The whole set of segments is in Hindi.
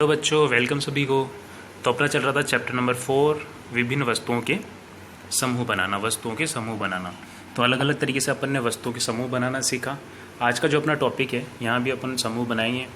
बच्चों, वेलकम सभी को। तो अपना चल रहा था चैप्टर नंबर 4, विभिन्न वस्तुओं के समूह बनाना। वस्तुओं के समूह बनाना, तो अलग अलग तरीके से अपन ने वस्तुओं के समूह बनाना सीखा। आज का जो अपना टॉपिक है, यहाँ भी अपन समूह बनाएंगे।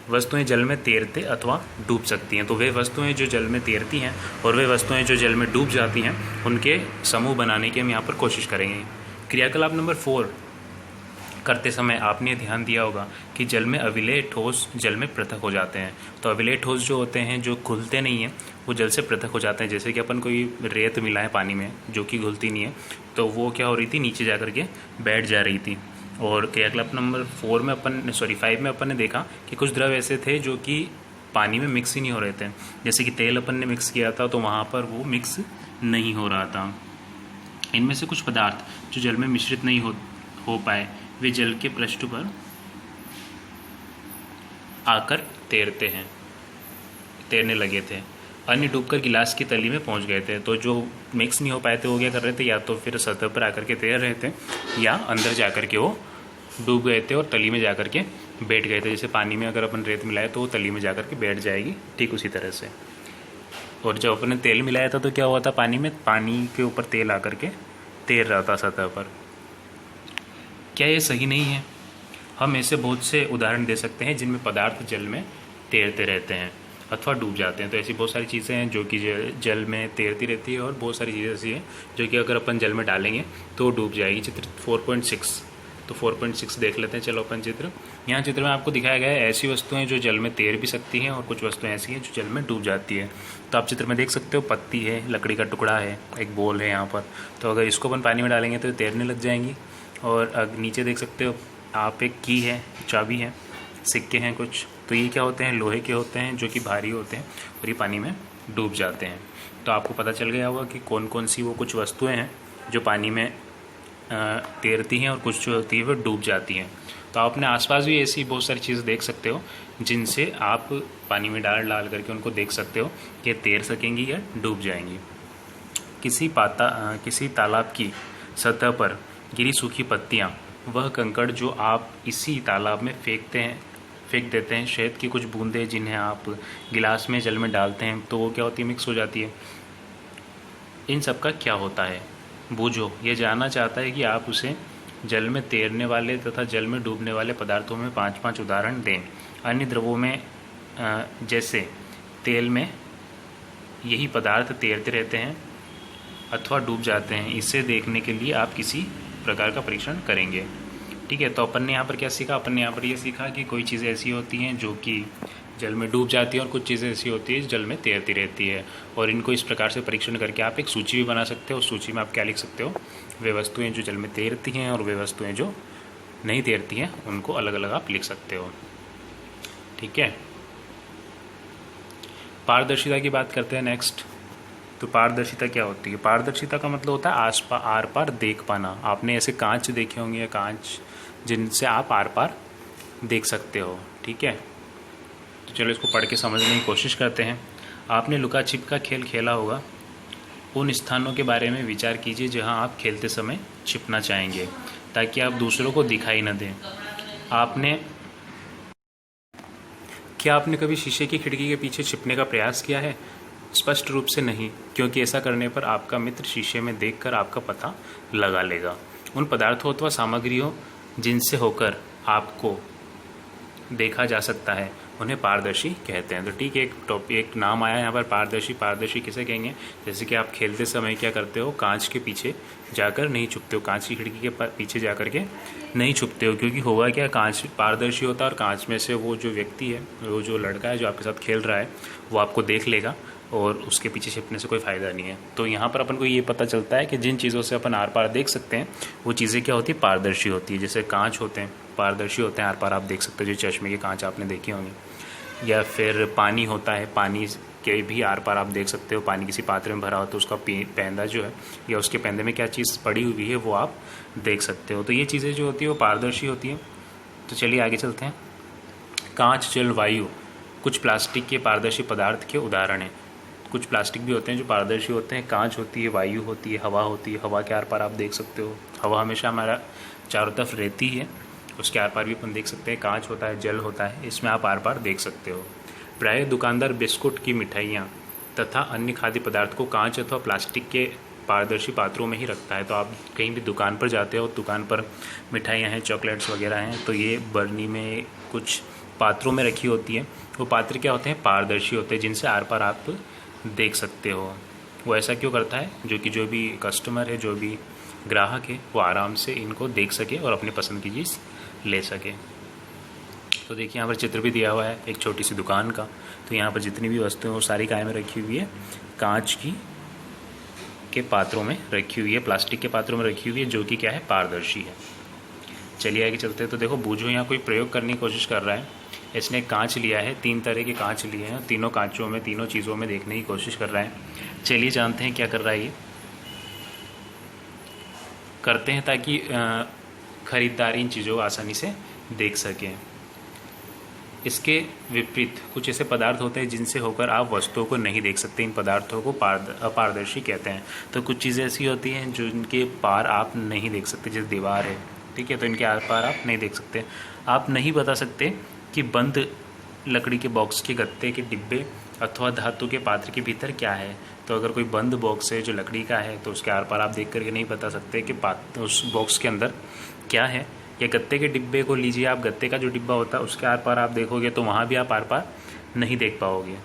वस्तुएं जल में तैरते अथवा डूब सकती हैं। तो वे वस्तुएं जो जल में तैरती हैं और वे वस्तुएं जो जल में डूब जाती हैं, उनके समूह बनाने की हम यहाँ पर कोशिश करेंगे। क्रियाकलाप नंबर 4 करते समय आपने ध्यान दिया होगा कि जल में अविलेय ठोस जल में पृथक हो जाते हैं। तो अविलेय ठोस जो होते हैं, जो घुलते नहीं हैं, वो जल से पृथक हो जाते हैं। जैसे कि अपन कोई रेत मिला है पानी में जो कि घुलती नहीं है, तो वो क्या हो रही थी, नीचे जा करके बैठ जा रही थी। और क्रियाकलाप नंबर 5 में अपन ने देखा कि कुछ द्रव ऐसे थे जो कि पानी में मिक्स ही नहीं हो रहे थे। जैसे कि तेल अपन ने मिक्स किया था, तो वहाँ पर वो मिक्स नहीं हो रहा था। इनमें से कुछ पदार्थ जो जल में मिश्रित नहीं हो पाए, वे जल के पृष्ठ पर आकर तैरने लगे थे। अन्य डूबकर गिलास की तली में पहुंच गए थे। तो जो मिक्स नहीं हो पाए थे, वो क्या कर रहे थे, या तो फिर सतह पर आकर के तैर रहे थे, या अंदर जाकर के वो डूब गए थे और तली में जाकर के बैठ गए थे। जैसे पानी में अगर अपन रेत मिलाए तो वो तली में जाकर के बैठ जाएगी, ठीक उसी तरह से। और जब अपन ने तेल मिलाया था, तो क्या हुआ था, पानी में, पानी के ऊपर तेल आकर के तैर रहा था सतह पर। क्या ये सही नहीं है? हम ऐसे बहुत से उदाहरण दे सकते हैं जिनमें पदार्थ जल में तैरते रहते हैं अथवा डूब जाते हैं। तो ऐसी बहुत सारी चीज़ें हैं जो कि जल में तैरती रहती है, और बहुत सारी चीज़ें ऐसी हैं जो कि अगर अपन जल में डालेंगे तो डूब जाएगी। चित्र 4.6, तो 4.6 देख लेते हैं। चलो अपन चित्र, यहाँ चित्र में आपको दिखाया गया है ऐसी वस्तुएं जो जल में तैर भी सकती हैं, और कुछ वस्तुएं ऐसी हैं जो जल में डूब जाती है। तो आप चित्र में देख सकते हो, पत्ती है, लकड़ी का टुकड़ा है, एक बॉल है यहाँ पर। तो अगर इसको अपन पानी में डालेंगे तो तैरने लग जाएंगी। और नीचे देख सकते हो आप, एक की है, चाबी है, सिक्के हैं कुछ। तो ये क्या होते हैं, लोहे के होते हैं, जो कि भारी होते हैं और ये पानी में डूब जाते हैं। तो आपको पता चल गया होगा कि कौन कौन सी वो कुछ वस्तुएं हैं जो पानी में तैरती हैं, और कुछ जो होती है वो डूब जाती हैं। तो आप अपने आसपास भी ऐसी बहुत सारी चीज़ें देख सकते हो जिनसे आप पानी में डाल करके उनको देख सकते हो कि तैर सकेंगी या डूब जाएंगी। किसी तालाब की सतह पर गिरी सूखी पत्तियाँ, वह कंकड़ जो आप इसी तालाब में फेंक देते हैं, शहद की कुछ बूंदें जिन्हें आप गिलास में जल में डालते हैं, तो वो क्या होती है, मिक्स हो जाती है। इन सब का क्या होता है, बूझो। ये जानना चाहता है कि आप उसे जल में तैरने वाले तथा जल में डूबने वाले पदार्थों में 5-5 उदाहरण दें। अन्य द्रवों में जैसे तेल में यही पदार्थ तैरते रहते हैं अथवा डूब जाते हैं। इसे देखने के लिए आप किसी प्रकार का परीक्षण करेंगे। ठीक है, तो अपन ने यहाँ पर क्या सीखा, अपन ने यहाँ पर ये सीखा कि कोई चीज़ें ऐसी होती हैं जो कि जल में डूब जाती है, और कुछ चीज़ें ऐसी होती है जल में तैरती रहती है। और इनको इस प्रकार से परीक्षण करके आप एक सूची भी बना सकते हो। उस सूची में आप क्या लिख सकते हो, वे वस्तुएं जो जल में तैरती हैं और वे वस्तुएं जो नहीं तैरती हैं, उनको अलग अलग आप लिख सकते हो। ठीक है, पारदर्शिता की बात करते हैं नेक्स्ट। तो पारदर्शिता क्या होती है? पारदर्शिता का मतलब होता है आर पार देख पाना। आपने ऐसे कांच देखे होंगे, या कांच जिनसे आप आर पार देख सकते हो। ठीक है, तो चलो इसको पढ़ के समझने की कोशिश करते हैं। आपने लुका छिप का खेल खेला होगा। उन स्थानों के बारे में विचार कीजिए जहां आप खेलते समय छिपना चाहेंगे, ताकि आप दूसरों को दिखाई न दें। क्या आपने कभी शीशे की खिड़की के पीछे छिपने का प्रयास किया है? स्पष्ट रूप से नहीं, क्योंकि ऐसा करने पर आपका मित्र शीशे में देखकर आपका पता लगा लेगा। उन पदार्थों अथवा सामग्रियों जिनसे होकर आपको देखा जा सकता है, उन्हें पारदर्शी कहते हैं। तो ठीक है, एक नाम आया यहाँ पर, पारदर्शी। पारदर्शी किसे कहेंगे? जैसे कि आप खेलते समय क्या करते हो, कांच के पीछे जाकर नहीं छुपते हो, कांच की खिड़की के पीछे जाकर के नहीं छुपते हो। क्योंकि होगा क्या, कांच पारदर्शी होता है और कांच में से वो जो व्यक्ति है, वो जो लड़का है जो आपके साथ खेल रहा है, वो आपको देख लेगा, और उसके पीछे छिपने से कोई फ़ायदा नहीं है। तो यहाँ पर अपन को ये पता चलता है कि जिन चीज़ों से अपन आर पार देख सकते हैं, वो चीज़ें क्या होती है, पारदर्शी होती है। जैसे कांच होते हैं, पारदर्शी होते हैं, आर पार आप देख सकते हो, जो चश्मे के कांच आपने देखे होंगे। या फिर पानी होता है, पानी के भी आर पार आप देख सकते हो। पानी किसी पात्र में भरा हो तो उसका पैंदा जो है, या उसके पैंदे में क्या चीज़ पड़ी हुई है, वो आप देख सकते हो। तो ये चीज़ें जो होती है वो पारदर्शी होती है। तो चलिए आगे चलते हैं। कांच, जल, वायु कुछ प्लास्टिक के पारदर्शी पदार्थ के उदाहरण हैं। कुछ प्लास्टिक भी होते हैं जो पारदर्शी होते हैं। कांच होती है, वायु होती है, हवा होती है। हवा के आर पार आप देख सकते हो। हवा हमेशा हमारा चारों तरफ रहती है, उसके आर पार भी अपन देख सकते हैं। कांच होता है, जल होता है, इसमें आप आर पार देख सकते हो। प्रायः दुकानदार बिस्कुट की मिठाइयाँ तथा अन्य खाद्य पदार्थ को कांच अथवा प्लास्टिक के पारदर्शी पात्रों में ही रखता है। तो आप कहीं भी दुकान पर जाते हो, दुकान पर मिठाइयाँ हैं, चॉकलेट्स वगैरह हैं, तो ये बर्नी में कुछ पात्रों में रखी होती है। वो पात्र क्या होते हैं? पारदर्शी होते हैं, जिनसे आर पार आप देख सकते हो। वो ऐसा क्यों करता है? जो भी कस्टमर है, जो भी ग्राहक है, वो आराम से इनको देख सके और अपनी पसंद की चीज़ ले सके। तो देखिए यहाँ पर चित्र भी दिया हुआ है एक छोटी सी दुकान का। तो यहाँ पर जितनी भी वस्तुएं वो सारी काय में रखी हुई है, कांच की के पात्रों में रखी हुई है, प्लास्टिक के पात्रों में रखी हुई है, जो कि क्या है? पारदर्शी है। चलिए आगे चलते हैं। तो देखो बूझो यहाँ कोई प्रयोग करने की कोशिश कर रहा है। इसने कांच लिया है, 3 तरह के कांच लिए हैं, तीनों कांचों में, तीनों चीज़ों में देखने की कोशिश कर रहा है। चलिए जानते हैं क्या कर रहा है ये। करते हैं ताकि खरीदार इन चीज़ों को आसानी से देख सकें। इसके विपरीत कुछ ऐसे पदार्थ होते हैं जिनसे होकर आप वस्तुओं को नहीं देख सकते। इन पदार्थों को अपारदर्शी कहते हैं। तो कुछ चीज़ें ऐसी होती हैं जो इनके पार आप नहीं देख सकते, जैसे दीवार है, ठीक है, तो इनके आर पार आप नहीं देख सकते। आप नहीं बता सकते कि बंद लकड़ी के बॉक्स के गत्ते के डिब्बे अथवा धातु के पात्र के भीतर क्या है। तो अगर कोई बंद बॉक्स है जो लकड़ी का है, तो उसके आर पार आप देख करके नहीं बता सकते कि उस बॉक्स के अंदर क्या है। या गत्ते के डिब्बे को लीजिए आप, गत्ते का जो डिब्बा होता है उसके आर पार आप देखोगे तो वहाँ भी आप आर पार नहीं देख पाओगे,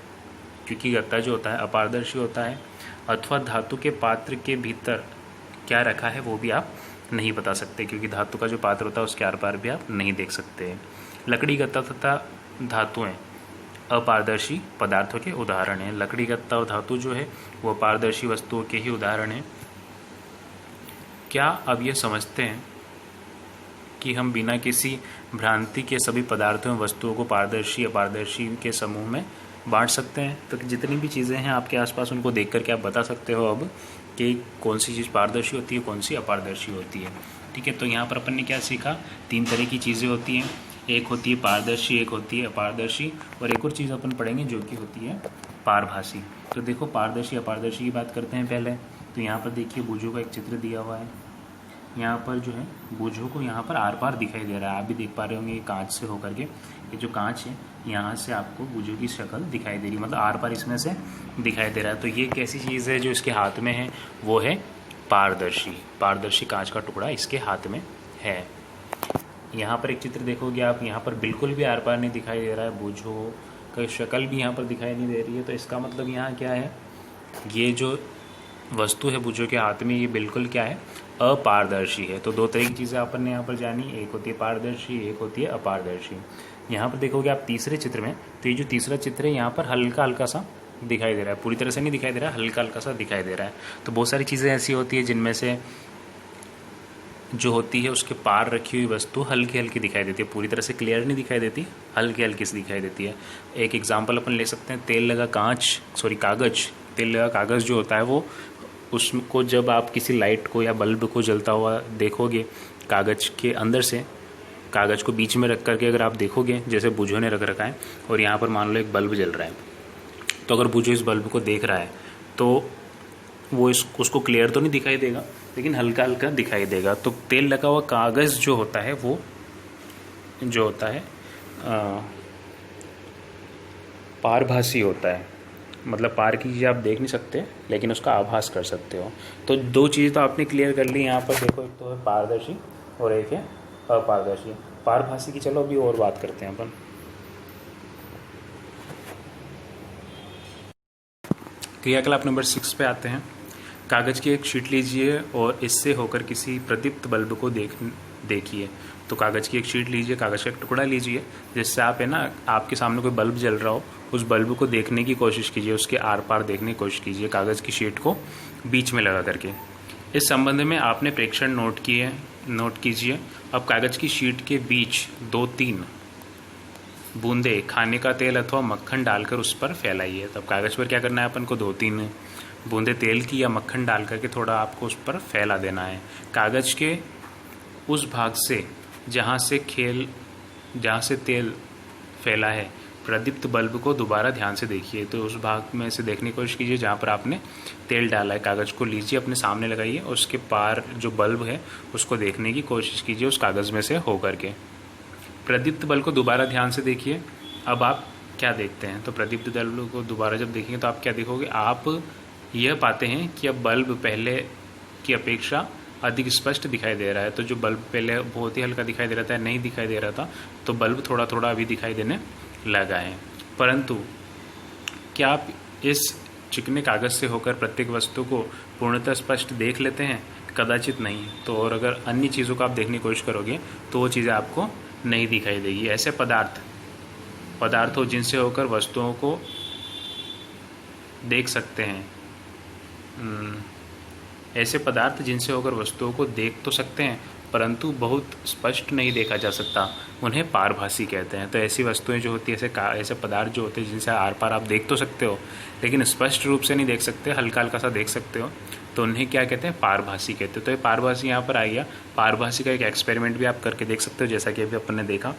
क्योंकि गत्ता जो होता है अपारदर्शी होता है। अथवा धातु के पात्र के भीतर क्या रखा है वो भी आप नहीं बता सकते, क्योंकि धातु का जो पात्र होता है उसके आर पार भी आप नहीं देख सकते। लकड़ी, गत्ता तथा धातुएं अपारदर्शी पदार्थों के उदाहरण हैं। लकड़ी, गत्ता और धातु जो है वो अपारदर्शी वस्तुओं के ही उदाहरण हैं। क्या अब ये समझते हैं कि हम बिना किसी भ्रांति के सभी पदार्थों और वस्तुओं को पारदर्शी अपारदर्शी के समूह में बांट सकते हैं? तो जितनी भी चीज़ें हैं आपके आसपास उनको देख करके आप बता सकते हो अब कि कौन सी चीज़ पारदर्शी होती है, कौन सी अपारदर्शी होती है। ठीक है, तो यहाँ पर अपन ने क्या सीखा? 3 तरह की चीज़ें होती हैं, एक होती है पारदर्शी, एक होती है अपारदर्शी, और एक और चीज़ अपन पढ़ेंगे जो कि होती है पारभासी। तो देखो पारदर्शी अपारदर्शी की बात करते हैं पहले। तो यहाँ पर देखिए बूझो का एक चित्र दिया हुआ है। यहाँ पर जो है बूझो को यहाँ पर आर पार दिखाई दे रहा है, आप भी देख पा रहे होंगे कांच से होकर के। ये जो कांच है यहाँ से आपको बूझो की शक्ल दिखाई दे रही है, मतलब आर पार इसमें से दिखाई दे रहा है। तो ये कैसी चीज़ है जो इसके हाथ में है? वो है पारदर्शी कांच का टुकड़ा इसके हाथ में है। यहाँ पर एक चित्र देखोगे आप, यहाँ पर बिल्कुल भी आर पार नहीं दिखाई दे रहा है, बूझो का शक्ल भी यहाँ पर दिखाई नहीं दे रही है। तो इसका मतलब यहाँ क्या है? ये जो वस्तु है बूझो के हाथ में, ये बिल्कुल क्या है? अपारदर्शी है। तो 2 तरह की चीज़ें अपन ने यहाँ पर जानी, एक होती है पारदर्शी, एक होती है अपारदर्शी। यहाँ पर देखोगे आप तीसरे चित्र में, तो ये जो तीसरा चित्र है यहाँ पर हल्का हल्का सा दिखाई दे रहा है, पूरी तरह से नहीं दिखाई दे रहा है, हल्का हल्का सा दिखाई दे रहा है। तो बहुत सारी चीज़ें ऐसी होती है जिनमें से जो होती है उसके पार रखी हुई वस्तु हल्की हल्की दिखाई देती है, पूरी तरह से क्लियर नहीं दिखाई देती, हल्की हल्की से दिखाई देती है। एक एग्जाम्पल अपन ले सकते हैं, कागज़। तेल लगा कागज़ जो होता है वो, उसको जब आप किसी लाइट को या बल्ब को जलता हुआ देखोगे, कागज़ के अंदर से कागज़ को बीच में रख करके अगर आप देखोगे, जैसे बूझो ने रख रखा है और यहाँ पर मान लो एक बल्ब जल रहा है, तो अगर बूझो इस बल्ब को देख रहा है तो वो उसको क्लियर तो नहीं दिखाई देगा, लेकिन हल्का हल्का दिखाई देगा। तो तेल लगा हुआ कागज़ जो होता है वो जो होता है पारभासी होता है, मतलब पार की चीज़ आप देख नहीं सकते लेकिन उसका आभास कर सकते हो। तो 2 चीज़ तो आपने क्लियर कर ली यहाँ पर। देखो, एक तो है पारदर्शी और एक है अपारदर्शी। पारभासी की चलो अभी और बात करते हैं अपन। क्रियाकलाप नंबर 6 पे आते हैं। कागज़ की एक शीट लीजिए और इससे होकर किसी प्रदीप्त बल्ब को देखिए। तो कागज़ की एक शीट लीजिए, कागज़ का एक टुकड़ा लीजिए, जिससे आप है ना, आपके सामने कोई बल्ब जल रहा हो, उस बल्ब को देखने की कोशिश कीजिए, उसके आर पार देखने की कोशिश कीजिए, कागज़ की शीट को बीच में लगा करके। इस संबंध में आपने प्रेक्षण नोट कीजिए। अब कागज़ की शीट के बीच 2-3 बूंदे खाने का तेल अथवा मक्खन डालकर उस पर फैलाइए। तब कागज़ पर क्या करना है अपन को? 2-3 बूंदे तेल की या मक्खन डाल करके थोड़ा आपको उस पर फैला देना है। कागज़ के उस भाग से जहाँ से तेल फैला है, प्रदीप्त बल्ब को दोबारा ध्यान से देखिए। तो उस भाग में से देखने की कोशिश कीजिए जहाँ पर आपने तेल डाला है। कागज़ को लीजिए, अपने सामने लगाइए, उसके पार जो बल्ब है उसको देखने की कोशिश कीजिए उस कागज़ में से होकर के। प्रदीप्त बल्ब को दोबारा ध्यान से देखिए। अब आप क्या देखते हैं? तो प्रदीप्त बल्ब को दोबारा जब देखेंगे तो आप क्या देखोगे? आप यह पाते हैं कि अब बल्ब पहले की अपेक्षा अधिक स्पष्ट दिखाई दे रहा है। तो जो बल्ब पहले बहुत ही हल्का दिखाई दे रहा था, नहीं दिखाई दे रहा था, तो बल्ब थोड़ा थोड़ा अभी दिखाई देने लगा है। परंतु क्या आप इस चिकने कागज़ से होकर प्रत्येक वस्तु को पूर्णतः स्पष्ट देख लेते हैं? कदाचित नहीं। तो और अगर अन्य चीज़ों को आप देखने की कोशिश करोगे तो वो चीज़ें आपको नहीं दिखाई देगी। ऐसे पदार्थ हो जिनसे होकर वस्तुओं को देख सकते हैं। ऐसे पदार्थ जिनसे होकर वस्तुओं को देख तो सकते हैं परंतु बहुत स्पष्ट नहीं देखा जा सकता, उन्हें पारभासी कहते हैं। तो ऐसी वस्तुएं जो होती है, ऐसे पदार्थ जो होते हैं जिनसे आर पार आप देख तो सकते हो लेकिन स्पष्ट रूप से नहीं देख सकते, हल्का हल्का सा देख सकते हो, तो उन्हें क्या कहते हैं? पारभासी कहते हैं। तो ये पारभासी यहाँ पर आ गया। पारभासी का एक एक्सपेरिमेंट भी आप करके देख सकते हो। जैसा कि अभी अपन ने देखा,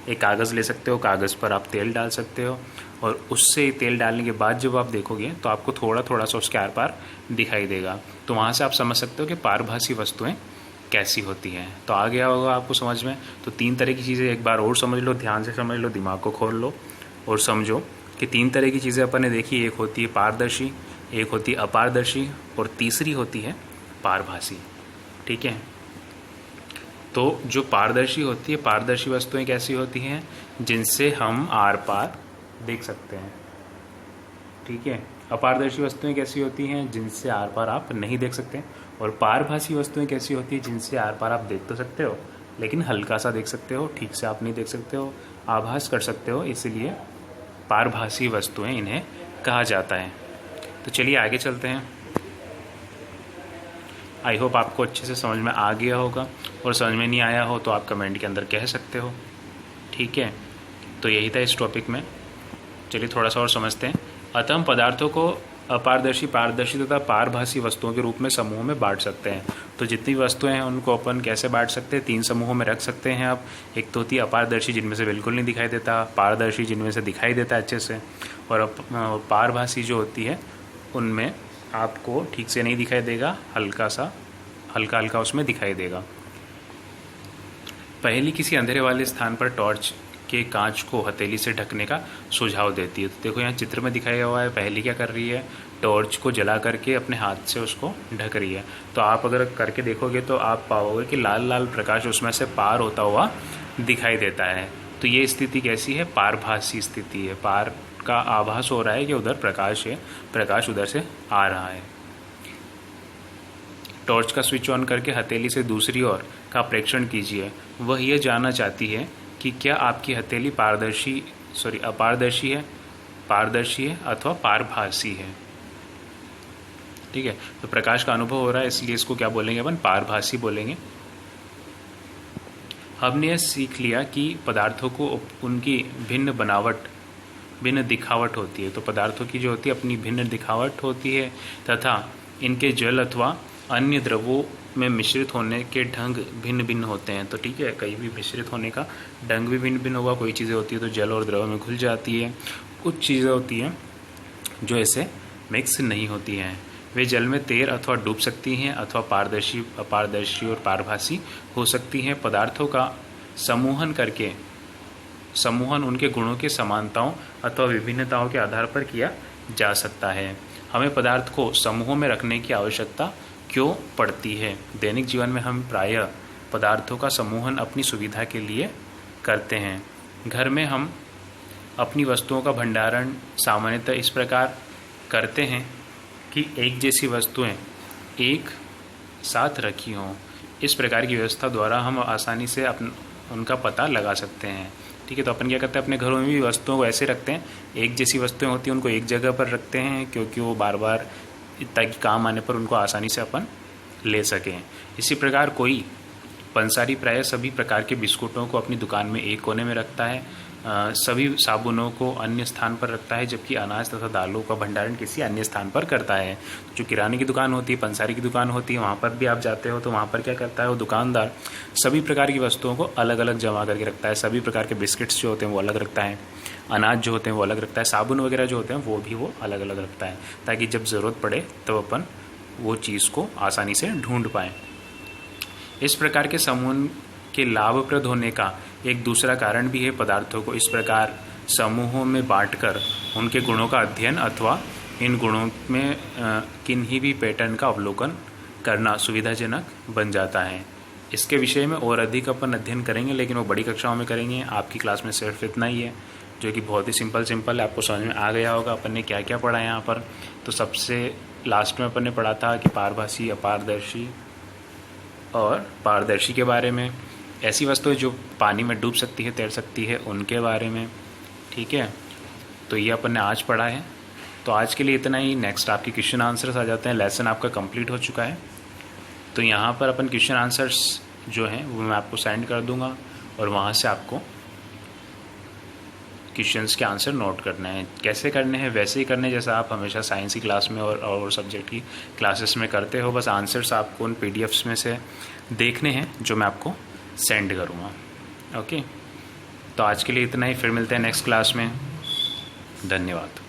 एक कागज़ ले सकते हो, कागज़ पर आप तेल डाल सकते हो और उससे तेल डालने के बाद जब आप देखोगे तो आपको थोड़ा थोड़ा सा उसके आर पार दिखाई देगा। तो वहाँ से आप समझ सकते हो कि पारभासी वस्तुएं कैसी होती हैं। तो आ गया होगा आपको समझ में। तो 3 तरह की चीज़ें एक बार और समझ लो, ध्यान से समझ लो, दिमाग को खोल लो और समझो कि 3 तरह की चीज़ें अपन ने देखी। एक होती है पारदर्शी, एक होती है अपारदर्शी और तीसरी होती है पारभासी। ठीक है। तो जो पारदर्शी होती है, पारदर्शी वस्तुएं कैसी होती हैं? जिनसे हम आर पार देख सकते हैं। ठीक है। अपारदर्शी वस्तुएं कैसी होती हैं? जिनसे आर पार आप नहीं देख सकते। और पारभासी वस्तुएं कैसी होती हैं? जिनसे आर पार आप देख तो सकते हो लेकिन हल्का सा देख सकते हो, ठीक से आप नहीं देख सकते हो, आभास कर सकते हो, इसलिए पारभासी वस्तुएं इन्हें कहा जाता है। तो चलिए आगे चलते हैं। आई होप आपको अच्छे से समझ में आ गया होगा और समझ में नहीं आया हो तो आप कमेंट के अंदर कह सकते हो। ठीक है। तो यही था इस टॉपिक में। चलिए थोड़ा सा और समझते हैं। अतः हम पदार्थों को अपारदर्शी, पारदर्शी तथा पारभासी वस्तुओं के रूप में समूहों में बांट सकते हैं। तो जितनी वस्तुएं हैं उनको अपन कैसे बांट सकते हैं? 3 समूहों में रख सकते हैं आप। एक तो होती है अपारदर्शी, जिनमें से बिल्कुल नहीं दिखाई देता, पारदर्शी जिनमें से दिखाई देता है अच्छे से, और पारभासी जो होती है उनमें आपको ठीक से नहीं दिखाई देगा, हल्का हल्का उसमें दिखाई देगा। पहेली किसी अंधेरे वाले स्थान पर टॉर्च के कांच को हथेली से ढकने का सुझाव देती है। तो देखो यहाँ चित्र में दिखाया हुआ है, पहेली क्या कर रही है? टॉर्च को जला करके अपने हाथ से उसको ढक रही है। तो आप अगर करके देखोगे तो आप पाओगे कि लाल लाल प्रकाश उसमें से पार होता हुआ दिखाई देता है। तो ये स्थिति कैसी है? पारभासी स्थिति है। पार का आभास हो रहा है कि उधर प्रकाश है, प्रकाश उधर से आ रहा है। टॉर्च का स्विच ऑन करके हथेली से दूसरी ओर का प्रेक्षण कीजिए। वह यह जानना चाहती है कि क्या आपकी हथेली पारदर्शी है अथवा पारभासी है। ठीक है। तो प्रकाश का अनुभव हो रहा है इसलिए इसको क्या बोलेंगे अपन? पारभासी बोलेंगे। हमने यह सीख लिया कि पदार्थों को उनकी भिन्न दिखावट होती है। तो पदार्थों की जो होती है अपनी भिन्न दिखावट होती है तथा इनके जल अथवा अन्य द्रवों में मिश्रित होने के ढंग भिन्न भिन्न होते हैं। तो ठीक है, कहीं भी मिश्रित होने का ढंग भी भिन्न भिन्न होगा। कोई चीज़ें होती है तो जल और द्रव में घुल जाती है, कुछ चीज़ें होती हैं जो ऐसे मिक्स नहीं होती हैं। वे जल में तैर अथवा डूब सकती हैं अथवा पारदर्शी, अपारदर्शी और पारभासी हो सकती हैं। पदार्थों का समूहन उनके गुणों की समानताओं अथवा विभिन्नताओं के आधार पर किया जा सकता है। हमें पदार्थ को समूहों में रखने की आवश्यकता क्यों पड़ती है? दैनिक जीवन में हम प्रायः पदार्थों का समूहन अपनी सुविधा के लिए करते हैं। घर में हम अपनी वस्तुओं का भंडारण सामान्यतः इस प्रकार करते हैं कि एक जैसी वस्तुएं एक साथ रखी हों। इस प्रकार की व्यवस्था द्वारा हम आसानी से उनका पता लगा सकते हैं। ठीक है। तो अपन क्या करते हैं? अपने घरों में भी वस्तुओं को ऐसे रखते हैं, एक जैसी वस्तुएं होती हैं उनको एक जगह पर रखते हैं क्योंकि वो बार बार ताकि काम आने पर उनको आसानी से अपन ले सकें। इसी प्रकार कोई पंसारी प्रायः सभी प्रकार के बिस्कुटों को अपनी दुकान में एक कोने में रखता है, सभी साबुनों को अन्य स्थान पर रखता है, जबकि अनाज तथा दालों का भंडारण किसी अन्य स्थान पर करता है। जो किराने की दुकान होती है, पंसारी की दुकान होती है, वहाँ पर भी आप जाते हो तो वहाँ पर क्या करता है वो दुकानदार? सभी प्रकार की वस्तुओं को अलग अलग जमा करके रखता है। सभी प्रकार के बिस्किट्स जो होते हैं वो अलग रखता है, अनाज जो होते हैं वो अलग रखता है, साबुन वगैरह जो होते हैं वो भी वो अलग अलग रखता है, ताकि जब ज़रूरत पड़े तो अपन वो चीज़ को आसानी से ढूंढ पाएँ। इस प्रकार के समूह के लाभप्रद होने का एक दूसरा कारण भी है। पदार्थों को इस प्रकार समूहों में बांटकर उनके गुणों का अध्ययन अथवा इन गुणों में किन्हीं भी पैटर्न का अवलोकन करना सुविधाजनक बन जाता है। इसके विषय में और अधिक अपन अध्ययन करेंगे, लेकिन वो बड़ी कक्षाओं में करेंगे। आपकी क्लास में सिर्फ इतना ही है, जो कि बहुत ही सिंपल है। आपको समझ में आ गया होगा अपन ने क्या क्या पढ़ा है यहाँ पर। तो सबसे लास्ट में अपन ने पढ़ा था कि पारभासी, अपारदर्शी और पारदर्शी के बारे में, ऐसी वस्तुएं जो पानी में डूब सकती है, तैर सकती है, उनके बारे में। ठीक है, तो ये अपन ने आज पढ़ा है। तो आज के लिए इतना ही। नेक्स्ट आपके क्वेश्चन आंसर्स आ जाते हैं। लेसन आपका कंप्लीट हो चुका है। तो यहाँ पर अपन क्वेश्चन आंसर्स जो हैं वो मैं आपको सेंड कर दूँगा और वहाँ से आपको क्वेश्चंस के आंसर नोट करने हैं। कैसे करने हैं? वैसे ही करने जैसा आप हमेशा साइंस की क्लास में और सब्जेक्ट की क्लासेस में करते हो। बस आंसर्स आपको उन पीडीएफ्स में से देखने हैं जो मैं आपको सेंड करूँगा। ओके, तो आज के लिए इतना ही। फिर मिलते हैं नेक्स्ट क्लास में। धन्यवाद।